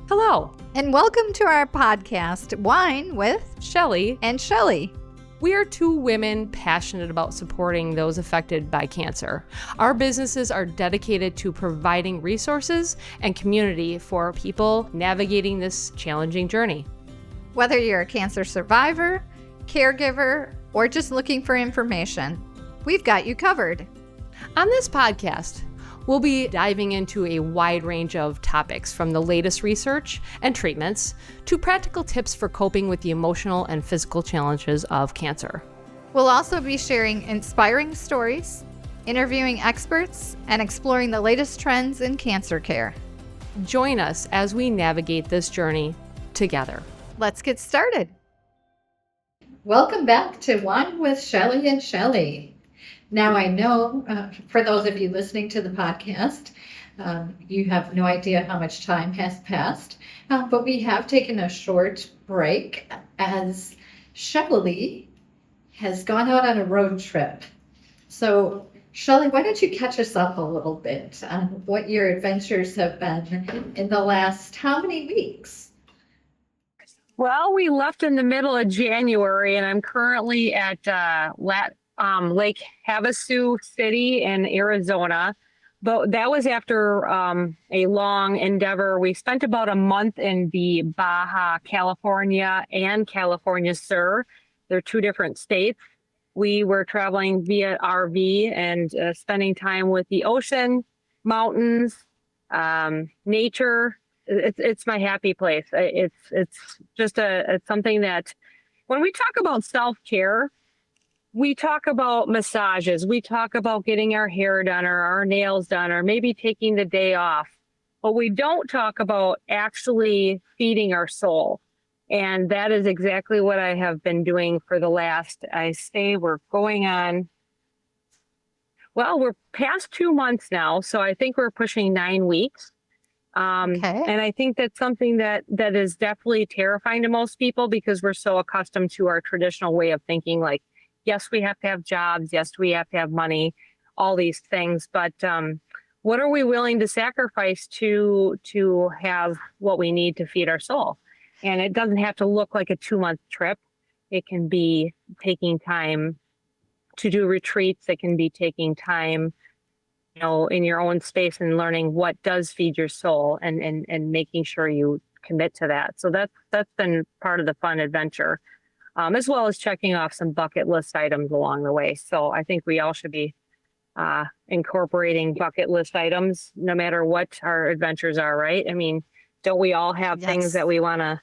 Hello, And welcome to our podcast, Wine with Shelley. and Shelley. We are two women passionate about supporting those affected by cancer. Our businesses are dedicated to providing resources and community for people navigating this challenging journey. Whether you're a cancer survivor, caregiver, or just looking for information, we've got you covered. On this podcast, we'll be diving into a wide range of topics from the latest research and treatments to practical tips for coping with the emotional and physical challenges of cancer. We'll also be sharing inspiring stories, interviewing experts, and exploring the latest trends in cancer care. Join us as we navigate this journey together. Let's get started. Welcome back to Wine with Shelley and Shelley. Now, I know for those of you listening to the podcast, you have no idea how much time has passed, but we have taken a short break as Shelley has gone out on a road trip. So, Shelley, why don't you catch us up a little bit on what your adventures have been in the last how many weeks? Well, we left in the middle of January, and I'm currently at Lake Havasu City in Arizona. But that was after a long endeavor. We spent about a month in the Baja, California, and California Sur. They're two different states. We were traveling via RV and spending time with the ocean, mountains, nature. It's my happy place. It's just it's something that when we talk about self-care, we talk about massages, we talk about getting our hair done or our nails done or maybe taking the day off, but we don't talk about actually feeding our soul. And that is exactly what I have been doing for the last, we're going on, well, we're past 2 months now. So I think we're pushing 9 weeks. Okay. And I think that's something that is definitely terrifying to most people because we're so accustomed to our traditional way of thinking, like, yes, we have to have jobs. Yes, we have to have money, all these things. But what are we willing to sacrifice to have what we need to feed our soul? And it doesn't have to look like a 2-month trip. It can be taking time to do retreats. It can be taking time in your own space and learning what does feed your soul and making sure you commit to that. So that's been part of the fun adventure, as well as checking off some bucket list items along the way. So I think we all should be incorporating bucket list items no matter what our adventures are, right? I mean, don't we all have things that we want to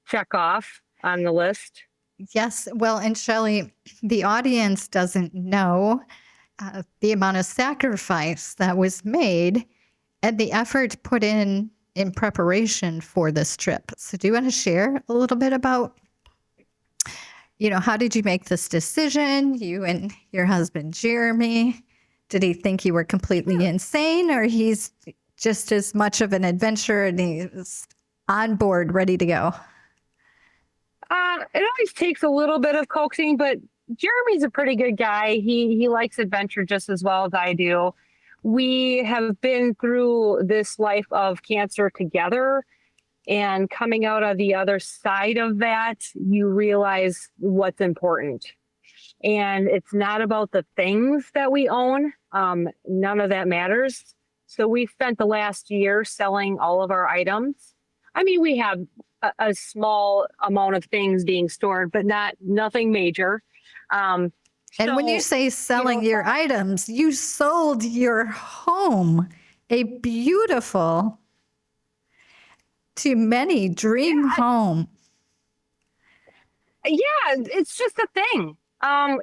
check off on the list? Yes. Well, and Shelley, the audience doesn't know the amount of sacrifice that was made and the effort put in preparation for this trip. So do you want to share a little bit about, how did you make this decision? You and your husband, Jeremy, did he think you were completely insane, or he's just as much of an adventurer and he's on board, ready to go? It always takes a little bit of coaxing, but Jeremy's a pretty good guy. He likes adventure just as well as I do. We have been through this life of cancer together, and coming out of the other side of that, you realize what's important. And it's not about the things that we own. None of that matters. So we spent the last year selling all of our items. I mean, we have a small amount of things being stored, but nothing major. And when you say selling your items, you sold your home, a beautiful, to many, dream home. Yeah, it's just a thing.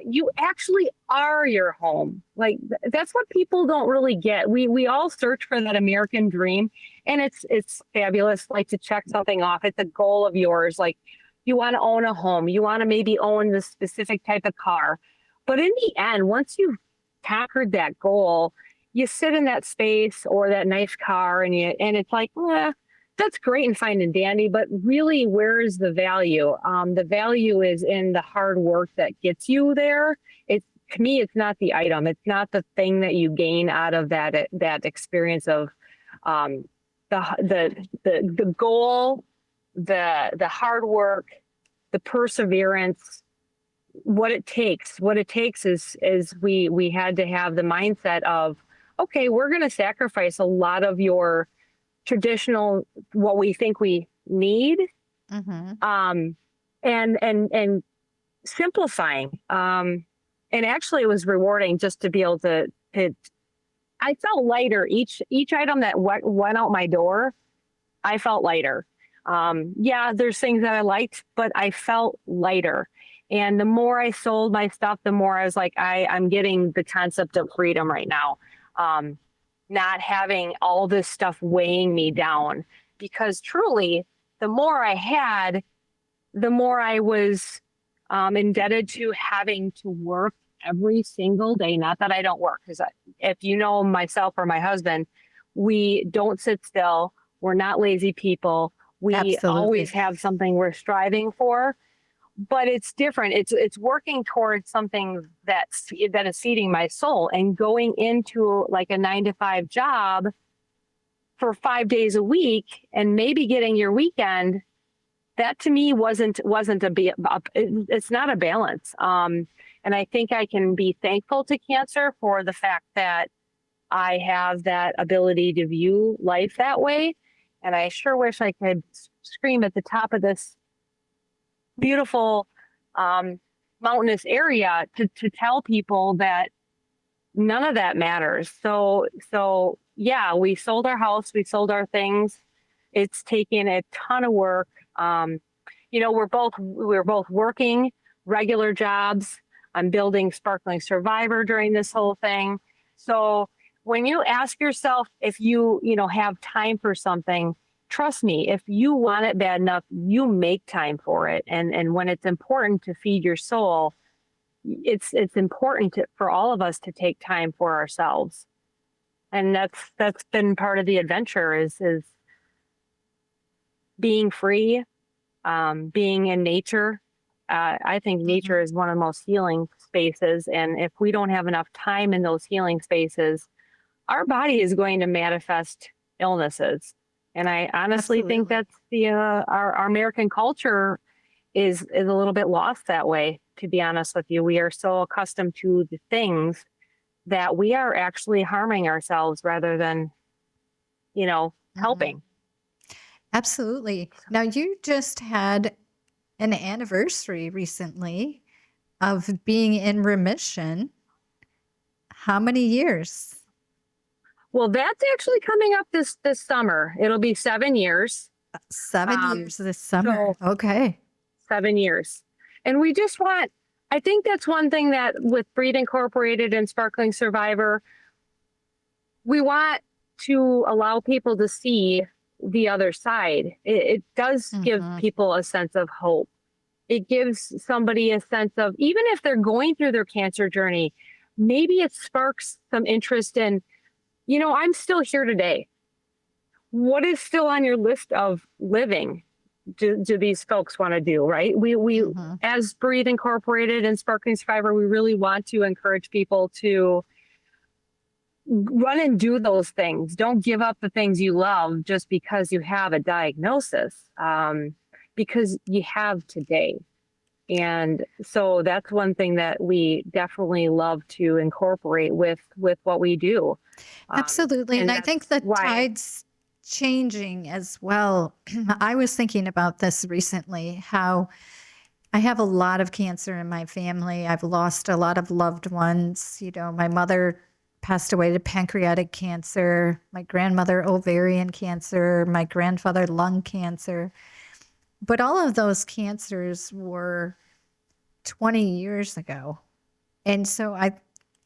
You actually are your home. Like that's what people don't really get. We all search for that American dream, and it's fabulous. Like to check something off. It's a goal of yours. Like you want to own a home. You want to maybe own this specific type of car. But in the end, once you've conquered that goal, you sit in that space or that nice car and it's like, that's great and fine and dandy, but really, where is the value? The value is in the hard work that gets you there. To me, it's not the item. It's not the thing that you gain out of that experience of the the goal, the hard work, the perseverance, what it takes. What it takes is we had to have the mindset of, okay, we're going to sacrifice a lot of your traditional, what we think we need, and simplifying. And actually, it was rewarding just to be able to. I felt lighter each item that went out my door. I felt lighter. Yeah, there's things that I liked, but I felt lighter. And the more I sold my stuff, the more I was like, I'm getting the concept of freedom right now. Not having all this stuff weighing me down, because truly, the more I had, the more I was indebted to having to work every single day. Not that I don't work, because if you know myself or my husband, we don't sit still. We're not lazy people. We Absolutely. always have something we're striving for, but it's different. It's working towards something that is feeding my soul, and going into like a 9-to-5 job for 5 days a week and maybe getting your weekend. That to me wasn't it's not a balance. And I think I can be thankful to cancer for the fact that I have that ability to view life that way. And I sure wish I could scream at the top of this beautiful mountainous area to tell people that none of that matters. So yeah, we sold our house, we sold our things. It's taken a ton of work. We're both working regular jobs. I'm building Sparkling Survivor during this whole thing. So when you ask yourself if you have time for something, trust me, if you want it bad enough, you make time for it. And when it's important to feed your soul, it's important for all of us to take time for ourselves. And that's been part of the adventure is being free, being in nature. I think nature is one of the most healing spaces. And if we don't have enough time in those healing spaces, our body is going to manifest illnesses. And I honestly think that's our American culture is a little bit lost that way, to be honest with you. We are so accustomed to the things that we are actually harming ourselves rather than, helping. Absolutely. Now, you just had an anniversary recently of being in remission. How many years? Well, that's actually coming up this summer. It'll be 7 years. 7 years this summer. Okay. 7 years. And we just I think that's one thing that with Breathe Incorporated and Sparkling Survivor, we want to allow people to see the other side. It does give people a sense of hope. It gives somebody a sense of, even if they're going through their cancer journey, maybe it sparks some interest in, I'm still here today. What is still on your list of living? Do these folks want to do, right? We as Breathe Incorporated and Sparkling Survivor, we really want to encourage people to run and do those things. Don't give up the things you love just because you have a diagnosis, because you have today. And so that's one thing that we definitely love to incorporate with what we do. Absolutely. And I think the tide's changing as well. I was thinking about this recently, how I have a lot of cancer in my family. I've lost a lot of loved ones. My mother passed away to pancreatic cancer, my grandmother ovarian cancer, my grandfather lung cancer. But all of those cancers were 20 years ago. And so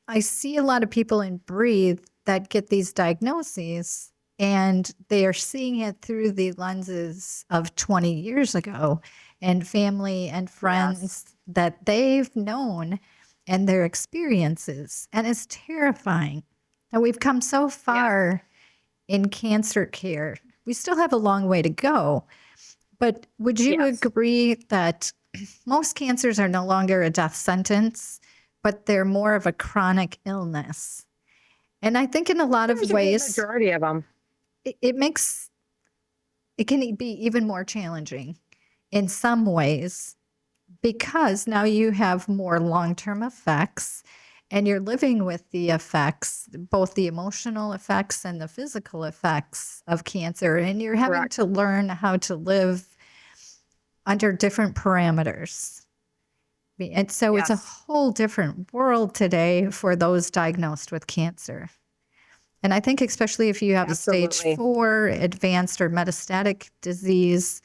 I see a lot of people in Breathe that get these diagnoses, and they are seeing it through the lenses of 20 years ago and family and friends that they've known and their experiences. And it's terrifying. And we've come so far in cancer care. We still have a long way to go. But would you agree that most cancers are no longer a death sentence, but they're more of a chronic illness? And I think in a lot of ways, the majority of them, it makes it can be even more challenging in some ways because now you have more long-term effects and you're living with the effects, both the emotional effects and the physical effects of cancer. And you're having Correct. to learn how to live under different parameters. And so it's a Yes. whole different world today for those diagnosed with cancer. And I think especially if you have a stage Absolutely. 4 advanced or metastatic disease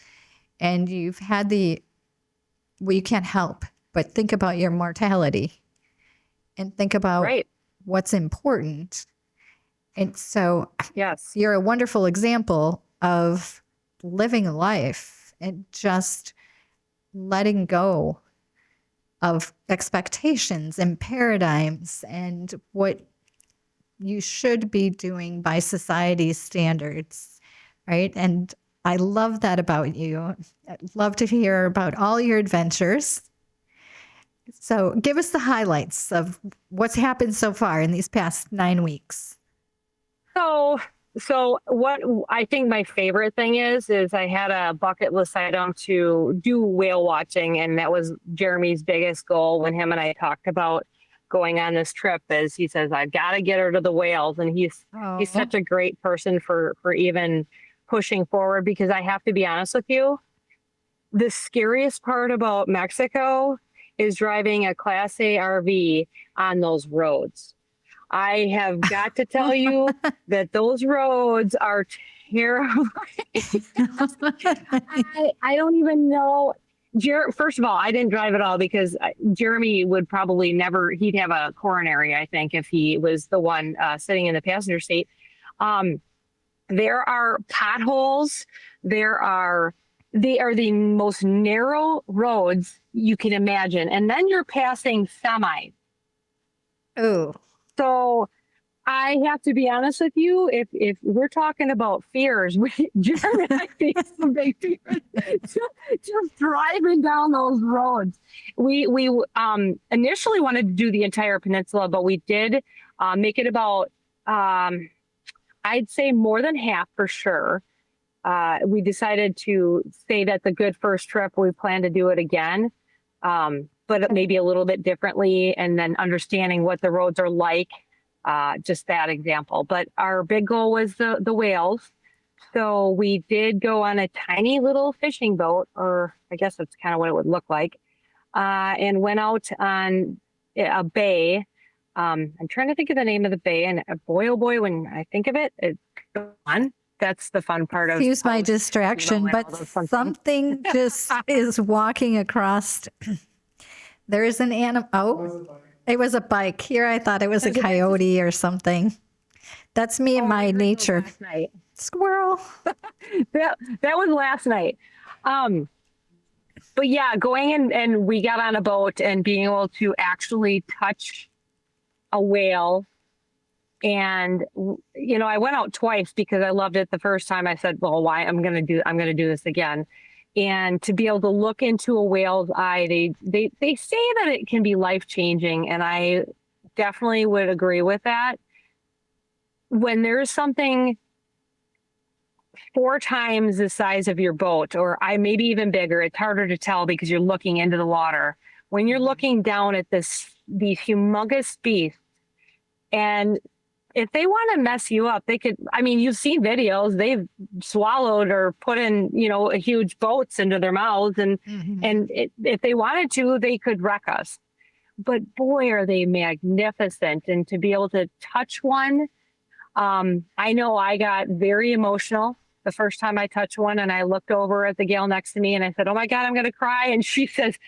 and you've had well, you can't help but think about your mortality and think about Right. what's important. And so Yes. you're a wonderful example of living life and just letting go of expectations and paradigms and what you should be doing by society's standards, right? And I love that about you. I'd love to hear about all your adventures. So give us the highlights of what's happened so far in these past 9 weeks. So what I think my favorite thing is I had a bucket list item to do whale watching, and that was Jeremy's biggest goal when him and I talked about going on this trip. Is he says I've got to get her to the whales, and he's such a great person for even pushing forward, because I have to be honest with you, the scariest part about Mexico is driving a Class A RV on those roads. I have got to tell you that those roads are terrible. I don't even know. First of all, I didn't drive at all because Jeremy would probably never, he'd have a coronary, I think, if he was the one sitting in the passenger seat. There are potholes. They are the most narrow roads you can imagine. And then you're passing semis. Oh. So I have to be honest with you. If we're talking about fears, Jeremy and I face some big fears. Just driving down those roads. We initially wanted to do the entire peninsula, but we did make it about I'd say more than half for sure. We decided to say that's a good first trip. We plan to do it again. But maybe a little bit differently, and then understanding what the roads are like, just that example. But our big goal was the whales. So we did go on a tiny little fishing boat, or I guess that's kind of what it would look like, and went out on a bay. I'm trying to think of the name of the bay, and boy, oh boy, when I think of it, it's fun. That's the fun part of. Excuse my distraction, but something just is walking across. There is an animal. Oh, it was a bike. Here I thought it was a coyote or something. That's me and my nature. Squirrel. that was last night. But yeah, going in, and we got on a boat and being able to actually touch a whale. And, you know, I went out twice because I loved it the first time. I said, well, why I'm going to do this again. And to be able to look into a whale's eye, they say that it can be life-changing. And I definitely would agree with that. When there's something 4 times the size of your boat, or maybe even bigger, it's harder to tell because you're looking into the water. When you're looking down at these humongous beasts, and if they want to mess you up, they could. I mean, you've seen videos. They've swallowed or put in, huge boats into their mouths, and if they wanted to, they could wreck us. But boy, are they magnificent! And to be able to touch one, I know I got very emotional the first time I touched one, and I looked over at the gal next to me, and I said, "Oh my God, I'm going to cry!" And she says,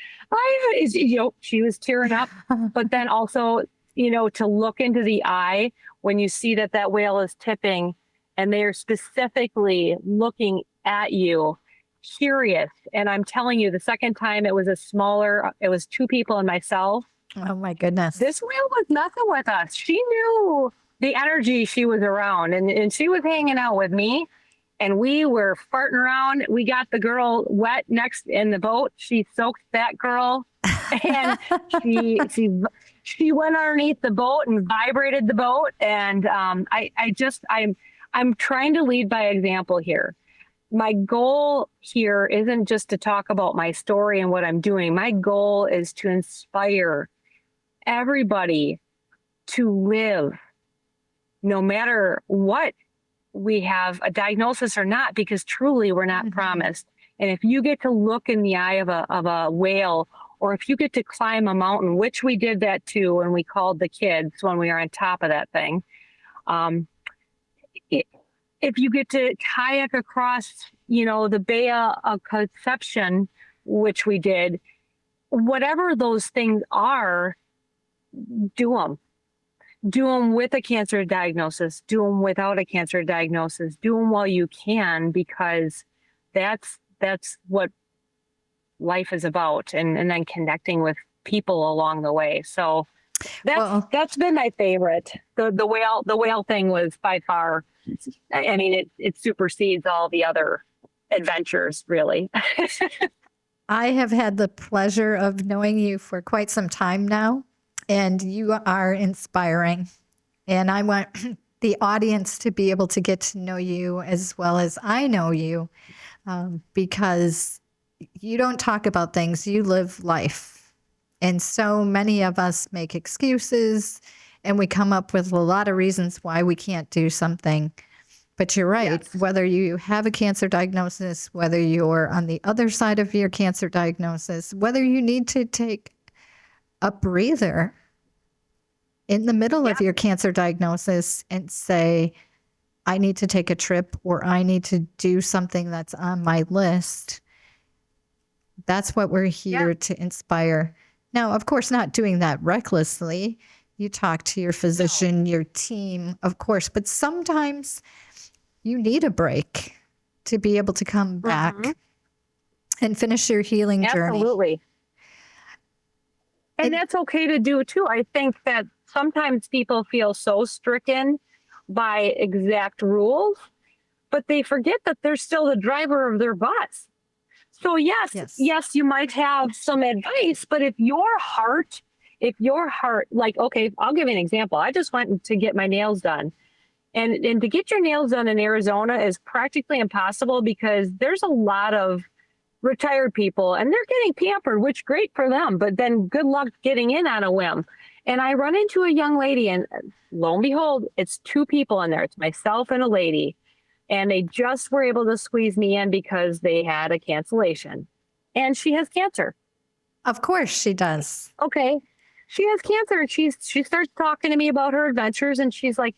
she was tearing up, but then also, to look into the eye when you see that whale is tipping and they are specifically looking at you, curious. And I'm telling you, the second time it was 2 people and myself. Oh my goodness. This whale was nothing with us. She knew the energy she was around, and she was hanging out with me, and we were farting around. We got the girl wet next in the boat. She soaked that girl, and she went underneath the boat and vibrated the boat. And I'm trying to lead by example here. my goal here isn't just to talk about my story and what I'm doing. My goal is to inspire everybody to live no matter what we have a diagnosis or not, because truly we're not promised. And if you get to look in the eye of a whale, or if you get to climb a mountain, which we did that too, and we called the kids when we were on top of that thing. If you get to kayak across, the Bay of Conception, which we did, whatever those things are, do them. Do them with a cancer diagnosis, do them without a cancer diagnosis, do them while you can, because that's what life is about, and then connecting with people along the way. So that's been my favorite. The whale thing was by far, I mean, it supersedes all the other adventures, really. I have had the pleasure of knowing you for quite some time now, and you are inspiring. And I want the audience to be able to get to know you as well as I know you, because you don't talk about things, you live life. And so many of us make excuses and we come up with a lot of reasons why we can't do something. But you're right, yes. Whether you have a cancer diagnosis, whether you're on the other side of your cancer diagnosis, whether you need to take a breather in the middle of your cancer diagnosis and say, I need to take a trip, or I need to do something that's on my list. That's what we're here to inspire. Now, of course, not doing that recklessly. You talk to your physician, your team, of course, but sometimes you need a break to be able to come back and finish your healing journey. Absolutely. And that's okay to do too. I think that sometimes people feel so stricken by exact rules, but they forget that they're still the driver of their bus. So yes, you might have some advice, but if your heart, like, okay, I'll give you an example. I just went to get my nails done. And to get your nails done in Arizona is practically impossible, because there's a lot of retired people and they're getting pampered, which great for them, but then good luck getting in on a whim. And I run into a young lady, and lo and behold, it's two people in there. It's myself and a lady. And they just were able to squeeze me in because they had a cancellation. And she has cancer. Of course she does. Okay. She has cancer, and she starts talking to me about her adventures, and she's like,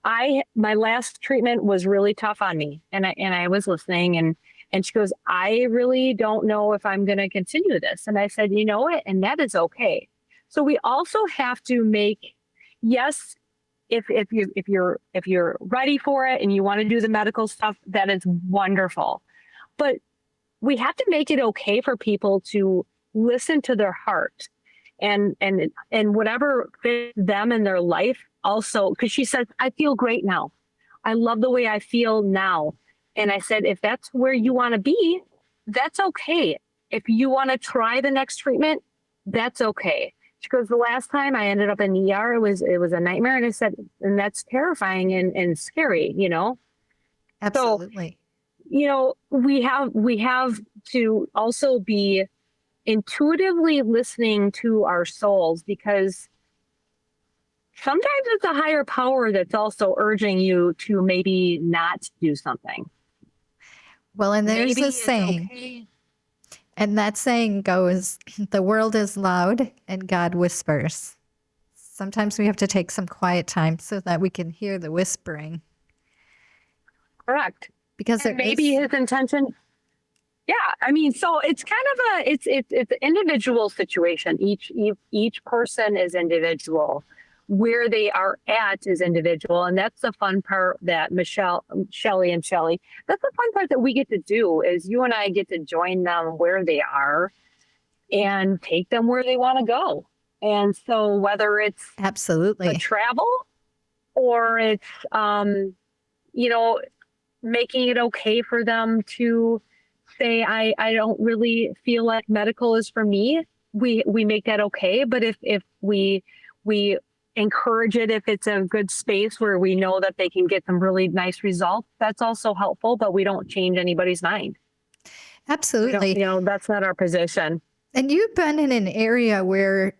my last treatment was really tough on me. And I was listening, and she goes, I really don't know if I'm going to continue this. And I said, you know what? And that is okay. So we also have to make, yes, if you're ready for it and you want to do the medical stuff, that is wonderful. But we have to make it okay for people to listen to their heart and whatever fits them in their life. Also, because she said, I feel great now. I love the way I feel now. And I said, if that's where you want to be, that's okay. If you want to try the next treatment, that's okay. She goes, the last time I ended up in ER, it was a nightmare. And I said, and that's terrifying and scary, Absolutely. So, we have to also be intuitively listening to our souls, because sometimes it's a higher power that's also urging you to maybe not do something. Well, and there's a saying, and that saying goes, the world is loud and God whispers. Sometimes we have to take some quiet time so that we can hear the whispering. Correct. Because maybe his intention. Yeah, I mean, so it's kind of it's an individual situation. Each person is individual. Where they are at is individual. And that's the fun part that Shelley, that's the fun part that we get to do, is you and I get to join them where they are and take them where they want to go. And so whether it's absolutely a travel, or it's, making it okay for them to say, I don't really feel like medical is for me. We make that okay. But if we encourage it if it's a good space where we know that they can get some really nice results. That's also helpful, but we don't change anybody's mind. Absolutely. That's not our position. And you've been in an area where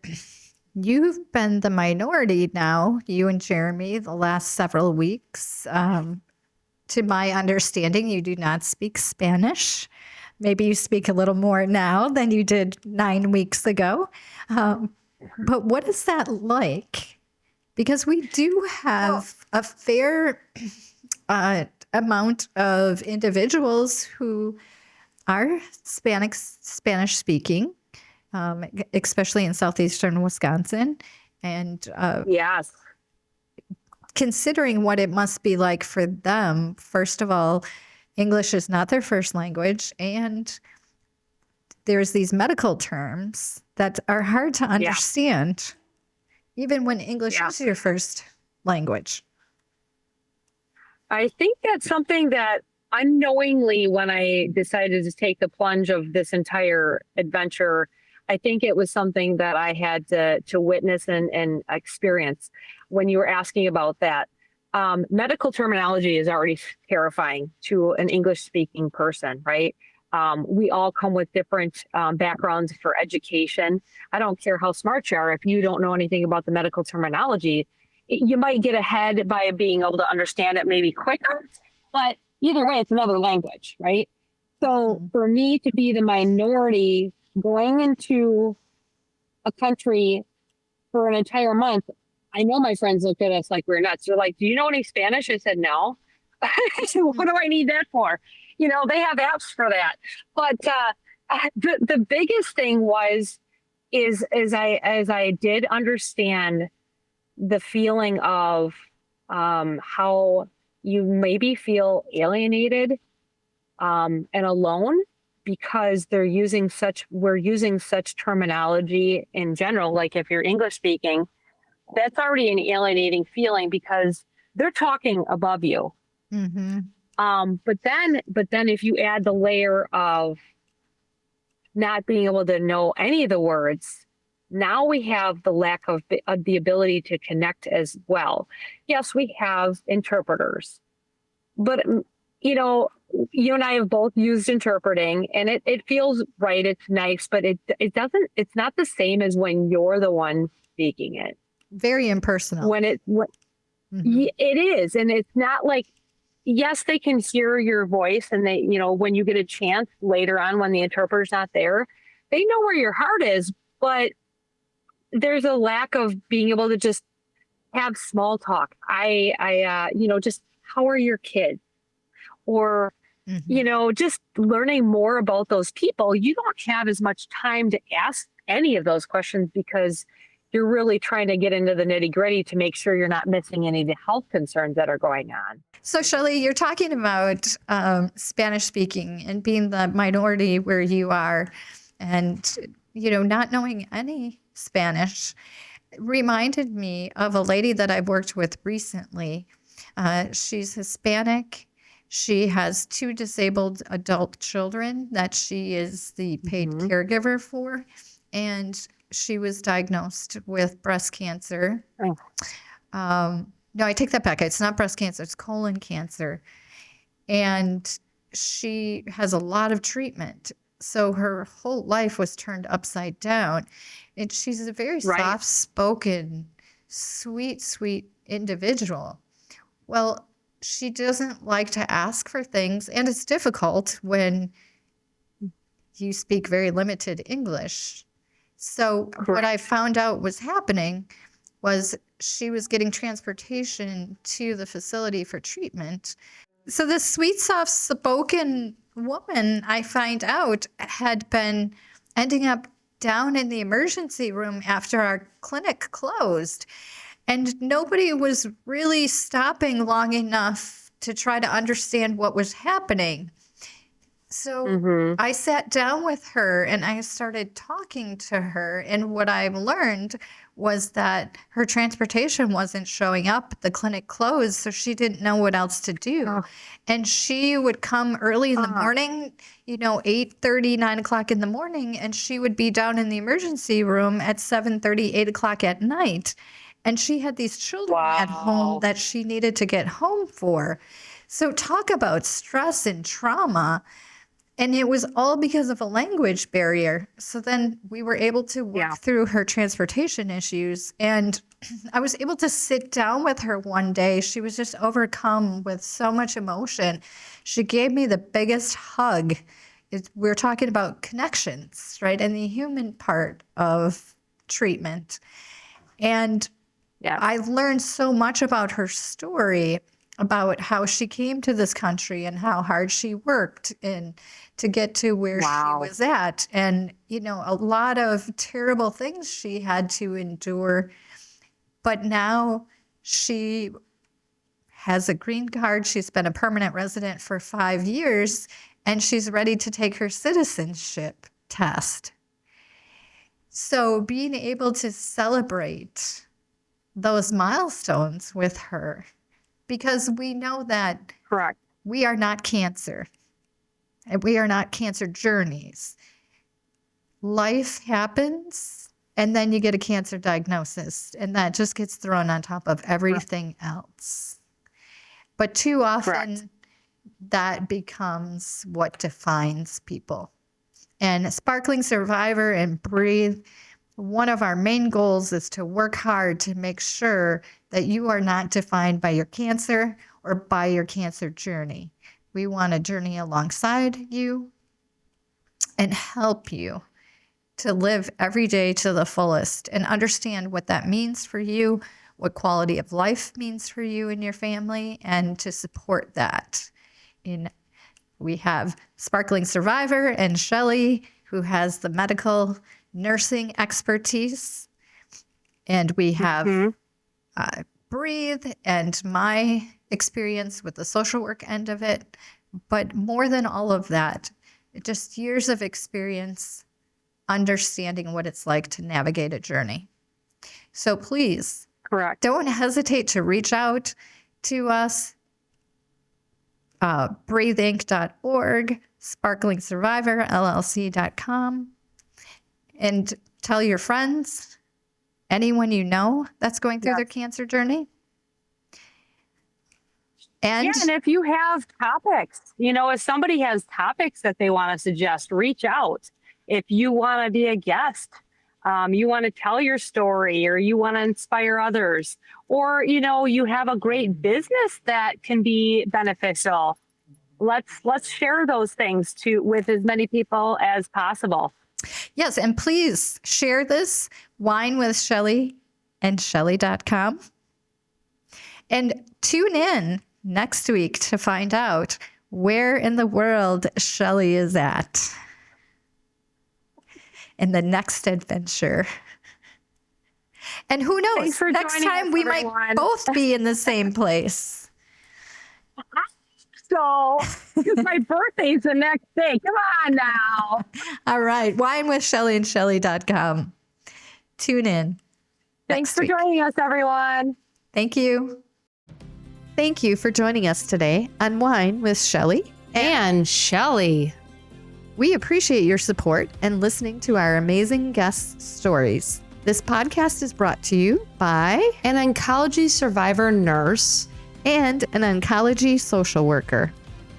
you've been the minority now, you and Jeremy, the last several weeks. To my understanding, you do not speak Spanish. Maybe you speak a little more now than you did 9 weeks ago. But what is that like? Because we do have a fair amount of individuals who are Spanish speaking, especially in southeastern Wisconsin. And Yes. Considering what it must be like for them, first of all, English is not their first language, and there's these medical terms that are hard to understand, even when English is your first language. I think that's something that unknowingly, when I decided to take the plunge of this entire adventure, I think it was something that I had to witness and experience. When you were asking about that, medical terminology is already terrifying to an English-speaking person, right? We all come with different backgrounds for education. I don't care how smart you are. If you don't know anything about the medical terminology, you might get ahead by being able to understand it maybe quicker. But either way, it's another language, right? So for me to be the minority going into a country for an entire month, I know my friends looked at us like we're nuts. They're like, do you know any Spanish? I said, no. I said, what do I need that for? They have apps for that. But the biggest thing is as I did understand the feeling of how you maybe feel alienated and alone because we're using such terminology in general. Like if you're English speaking, that's already an alienating feeling because they're talking above you. Mm-hmm. But then if you add the layer of not being able to know any of the words, now we have the lack of the ability to connect as well. Yes, we have interpreters, but you and I have both used interpreting, and it feels right. It's nice, but it's not the same as when you're the one speaking it. Very impersonal. It is. And it's not like, yes, they can hear your voice, and they, when you get a chance later on, when the interpreter's not there, they know where your heart is, but there's a lack of being able to just have small talk. Just how are your kids? Or, just learning more about those people. You don't have as much time to ask any of those questions because you're really trying to get into the nitty gritty to make sure you're not missing any of the health concerns that are going on. So, Shelley, you're talking about Spanish speaking and being the minority where you are and, not knowing any Spanish reminded me of a lady that I've worked with recently. She's Hispanic. She has 2 disabled adult children that she is the paid caregiver for. And she was diagnosed with breast cancer. No, I take that back. It's not breast cancer. It's colon cancer. And she has a lot of treatment. So her whole life was turned upside down. And she's a very soft-spoken, sweet individual. Well, she doesn't like to ask for things. And it's difficult when you speak very limited English. So what I found out was happening was she was getting transportation to the facility for treatment. So this sweet, soft-spoken woman, I find out, had been ending up down in the emergency room after our clinic closed. And nobody was really stopping long enough to try to understand what was happening. So I sat down with her and I started talking to her. And what I learned was that her transportation wasn't showing up. The clinic closed, so she didn't know what else to do. And she would come early in the morning, 8:30, 9 o'clock in the morning, and she would be down in the emergency room at 7:30, 8 o'clock at night. And she had these children at home that she needed to get home for. So talk about stress and trauma. And it was all because of a language barrier. So then we were able to work through her transportation issues. And I was able to sit down with her one day. She was just overcome with so much emotion. She gave me the biggest hug. We're talking about connections, right? And the human part of treatment. And I learned so much about her story, about how she came to this country and how hard she worked to get to where she was at. And, you know, a lot of terrible things she had to endure. But now she has a green card. She's been a permanent resident for 5 years, and she's ready to take her citizenship test. So being able to celebrate those milestones with her, because we know that we are not cancer, and we are not cancer journeys. Life happens, and then you get a cancer diagnosis, and that just gets thrown on top of everything else. But too often, that becomes what defines people. And Sparkling Survivor and Breathe, one of our main goals is to work hard to make sure that you are not defined by your cancer or by your cancer journey. We want to journey alongside you and help you to live every day to the fullest and understand what that means for you, what quality of life means for you and your family, and to support that. We have Sparkling Survivor and Shelley, who has the medical nursing expertise. And we have Breathe and my experience with the social work end of it. But more than all of that, just years of experience understanding what it's like to navigate a journey. So please, don't hesitate to reach out to us. breatheinc.org, sparklingsurvivorllc.com, and tell your friends, anyone you know that's going through their cancer journey. And if you have topics, you know, if somebody has topics that they want to suggest, reach out. If you want to be a guest, you want to tell your story, or you want to inspire others, or, you know, you have a great business that can be beneficial. Let's share those things with as many people as possible. Yes, and please share this, Wine with Shelley and Shelley.com. And tune in next week to find out where in the world Shelley is at in the next adventure. And who knows, next time we might both be in the same place. So, because my birthday's the next day. Come on now. All right. Wine with Shelley and Shelley.com. Tune in. Thanks for joining us, everyone. Thank you. Thank you for joining us today on Wine with Shelley and Shelley. We appreciate your support and listening to our amazing guests' stories. This podcast is brought to you by an oncology survivor nurse and an oncology social worker.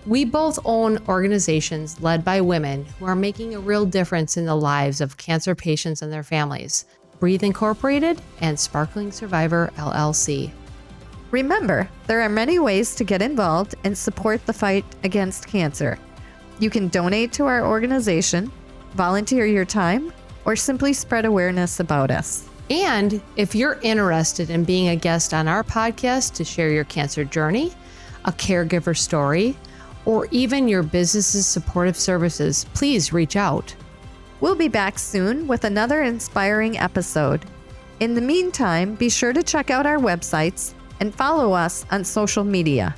We both own organizations led by women who are making a real difference in the lives of cancer patients and their families. Breathe Incorporated and Sparkling Survivor LLC. Remember, there are many ways to get involved and support the fight against cancer. You can donate to our organization, volunteer your time, or simply spread awareness about us. And if you're interested in being a guest on our podcast to share your cancer journey, a caregiver story, or even your business's supportive services, please reach out. We'll be back soon with another inspiring episode. In the meantime, be sure to check out our websites and follow us on social media.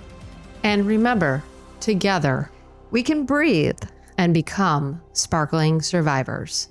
And remember, together, we can breathe and become sparkling survivors.